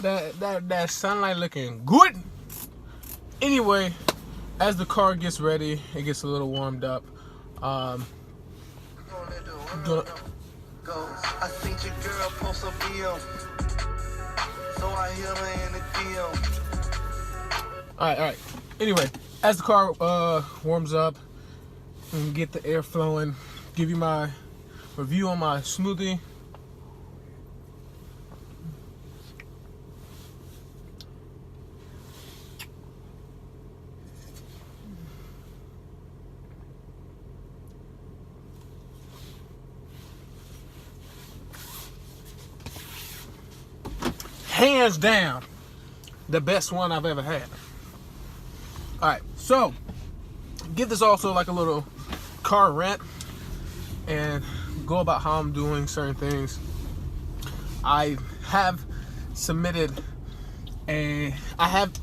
That sunlight looking good. Anyway, as the car gets ready, it gets a little warmed up. Gonna, I seen your girl post a video, so I hit her in the DM. all right. Anyway, as the car warms up and get the air flowing, give you my review on my smoothie. Hands down, the best one I've ever had. Alright, so give this also like a little car rant and go about how I'm doing certain things. I have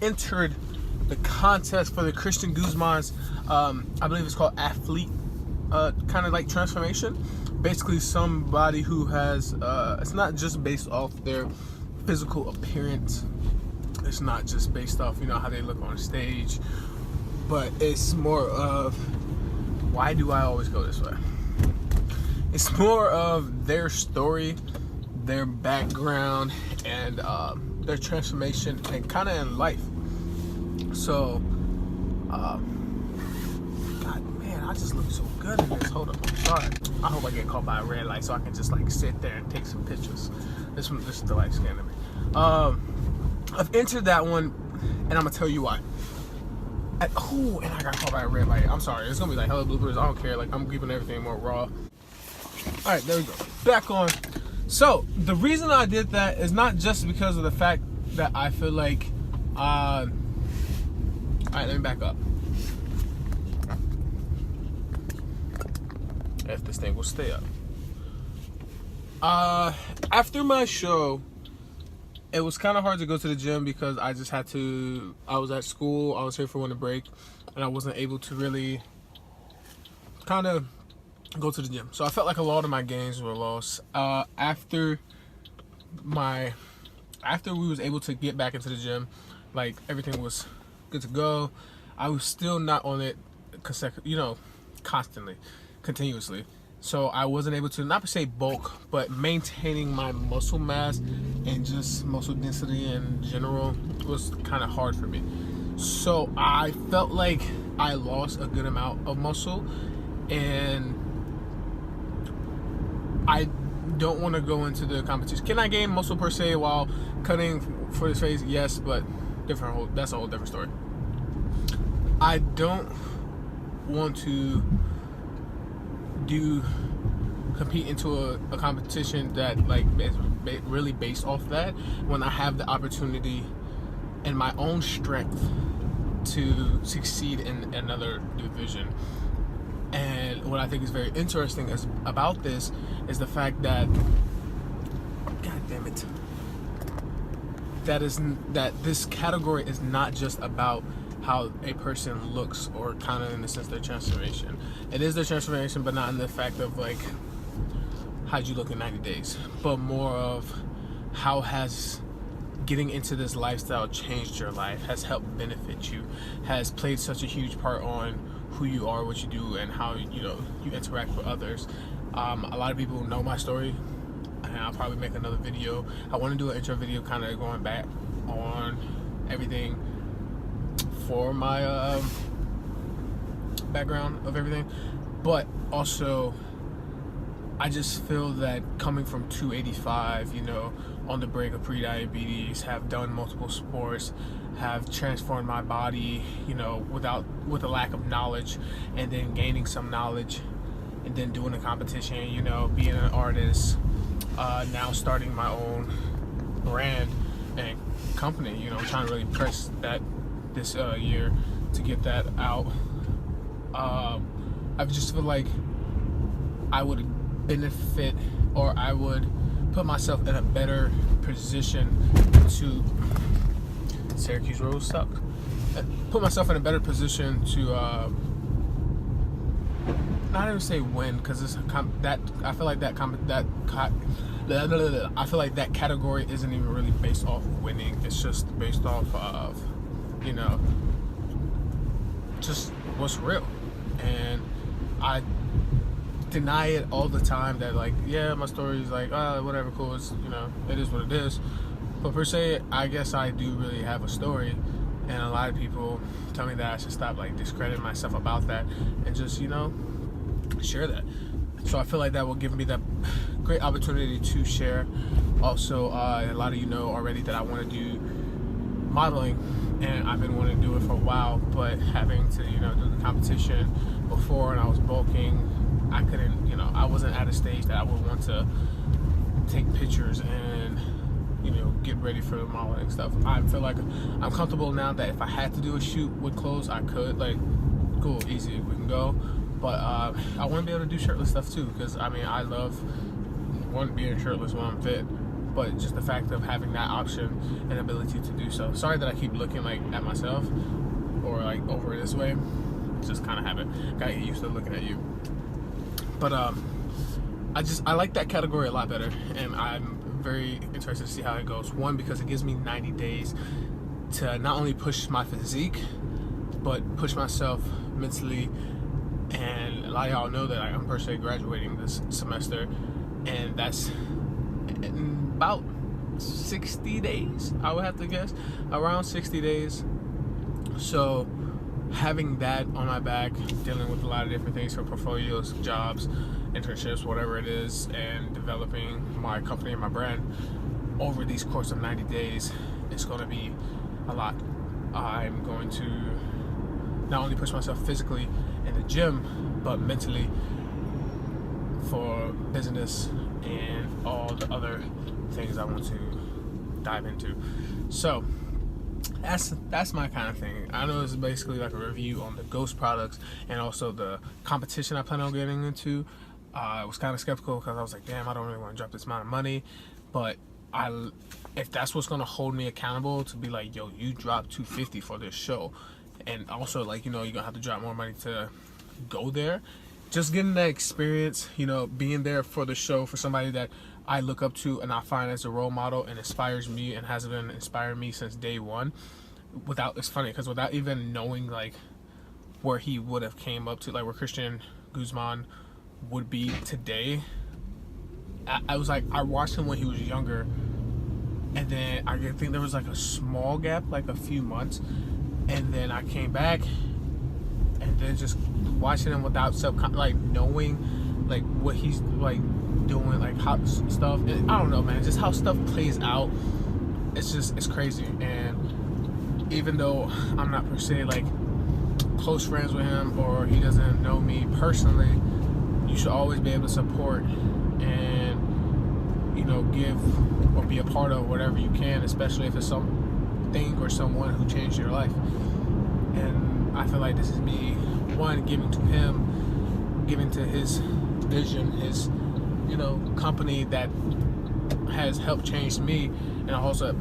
entered the contest for the Christian Guzman's, I believe it's called athlete, kind of like transformation. Basically somebody who has, it's not just based off their physical appearance. It's not just based off, how they look on stage, but it's more of, why do I always go this way? It's more of their story, their background, and their transformation, and kind of in life. So, God, man, I just look so good in this. Hold up, I'm sorry. I hope I get caught by a red light so I can just like sit there and take some pictures. This is the light scan of me. I've entered that one, and I'm gonna tell you why. And I got caught by a red light. I'm sorry. It's gonna be like hella bloopers. I don't care. Like, I'm keeping everything more raw. All right, there we go. Back on. So the reason I did that is not just because of the fact that I feel like. All right, let me back up. If this thing will stay up. After my show, it was kind of hard to go to the gym because I just had to. I was at school. I was here for winter break, and I wasn't able to really kind of go to the gym. So I felt like a lot of my gains were lost. After we was able to get back into the gym, like everything was good to go. I was still not on it constantly, continuously. So I wasn't able to, not per se bulk, but maintaining my muscle mass and just muscle density in general was kind of hard for me. So I felt like I lost a good amount of muscle, and I don't want to go into the competition. Can I gain muscle per se while cutting for this phase? Yes, but that's a whole different story. I don't want to compete into a competition that like is really based off that, when I have the opportunity and my own strength to succeed in another division. And what I think is very interesting about this is the fact that, God damn it, that this category is not just about how a person looks, or kind of in the sense their transformation. It is their transformation, but not in the fact of like, how'd you look in 90 days, but more of how has getting into this lifestyle changed your life, has helped benefit you, has played such a huge part on who you are, what you do, and how you interact with others. A lot of people know my story, and I'll probably make another video. I want to do an intro video kind of going back on everything for my background of everything, but also I just feel that coming from 285, on the brink of pre-diabetes, have done multiple sports, have transformed my body, with a lack of knowledge, and then gaining some knowledge, and then doing a competition, being an artist, now starting my own brand and company, trying to really press that this year to get that out. I just feel like I would benefit, or I would put myself in a better position to Syracuse Rose suck. Put myself in a better position to not even say win, because it's that I feel like I feel like that category isn't even really based off winning. It's just based off of, you know, just what's real. And I deny it all the time that, like, yeah, my story is like, whatever, cool, it's, you know, it is what it is. But per se, I guess I do really have a story, and a lot of people tell me that I should stop, like, discrediting myself about that and just, you know, share that. So I feel like that will give me that great opportunity to share. Also, a lot of you know already that I want to do modeling, and I've been wanting to do it for a while, but having to, you know, do the competition before, and I was bulking, I couldn't, you know, I wasn't at a stage that I would want to take pictures and, you know, get ready for the modeling stuff. I feel like I'm comfortable now that if I had to do a shoot with clothes, I could. Like, cool, easy, we can go. But I want to be able to do shirtless stuff too, because I mean, I love being shirtless when I'm fit. But just the fact of having that option and ability to do so. Sorry that I keep looking like at myself or like over this way. Just kind of haven't got used to looking at you. But I like that category a lot better, and I'm very interested to see how it goes. One, because it gives me 90 days to not only push my physique, but push myself mentally. And a lot of y'all know that I'm personally graduating this semester, and that's in about 60 days, I would have to guess, around 60 days. So having that on my back, dealing with a lot of different things, from portfolios, jobs, internships, whatever it is, and developing my company and my brand over these course of 90 days, it's going to be a lot. I'm going to not only push myself physically in the gym, but mentally for business and all the other things I want to dive into. So that's my kind of thing. I know this is basically like a review on the Ghost products and also the competition I plan on getting into. I was kind of skeptical because I was like, damn, I don't really want to drop this amount of money, but if that's what's going to hold me accountable to be like, yo, you dropped $250 for this show, and also, like, you know, you're gonna have to drop more money to go there, just getting that experience, you know, being there for the show for somebody that I look up to and I find as a role model and inspires me and has been inspiring me since day one. It's funny because without even knowing like where he would have came up to, like where Christian Guzman would be today, I was like, I watched him when he was younger, and then I think there was like a small gap, like a few months, and then I came back, and then just watching him without like knowing like what he's like doing, like how stuff, I don't know, man, just how stuff plays out. It's crazy. And even though I'm not per se like close friends with him, or he doesn't know me personally, you should always be able to support and, you know, give or be a part of whatever you can, especially if it's something or someone who changed your life. And I feel like this is me, one, giving to him, giving to his vision, his, you know, company that has helped change me, and also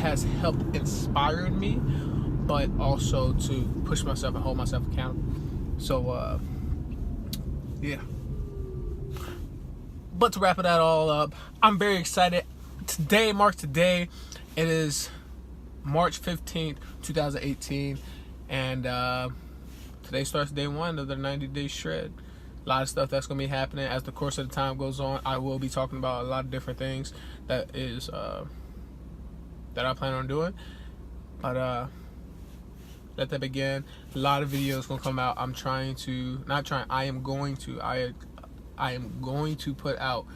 has helped inspire me, but also to push myself and hold myself accountable. So yeah. But to wrap it all up, I'm very excited. Today marks the day. It is March 15th, 2018, and today starts day one of the 90-day shred. A lot of stuff that's going to be happening as the course of the time goes on. I will be talking about a lot of different things that I plan on doing. But let that begin. A lot of videos going to come out. I am going to put out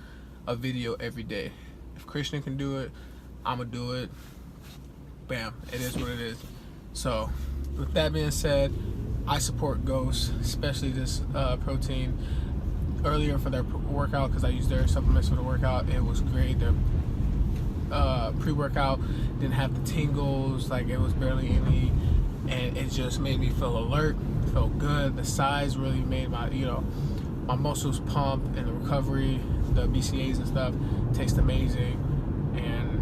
a video every day. If Christian can do it, I'm going to do it. Bam. It is what it is. So, with that being said, I support Ghost, especially this protein. Earlier for their workout, because I used their supplements for the workout, it was great. Their pre-workout didn't have the tingles, like it was barely any, and it just made me feel alert, felt good. The size really made my muscles pump, and the recovery, the BCAAs and stuff taste amazing, and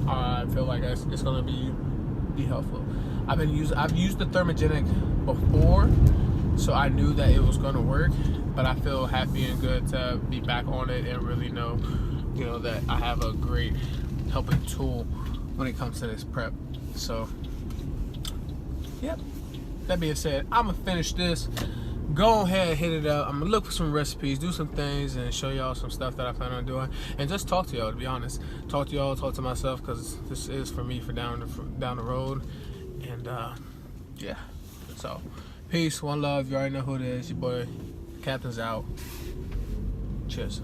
I feel like it's going to be helpful. I've used the Thermogenic before, So I knew that it was gonna work, but I feel happy and good to be back on it and really know, that I have a great helping tool when it comes to this prep. So, yep. That being said, I'm gonna finish this. Go ahead, hit it up. I'm gonna look for some recipes, do some things, and show y'all some stuff that I plan on doing, and just talk to y'all. To be honest, talk to y'all, talk to myself, because this is for me for down the road. And yeah. So, peace, one love. You already know who it is. Your boy, Captain's out. Cheers.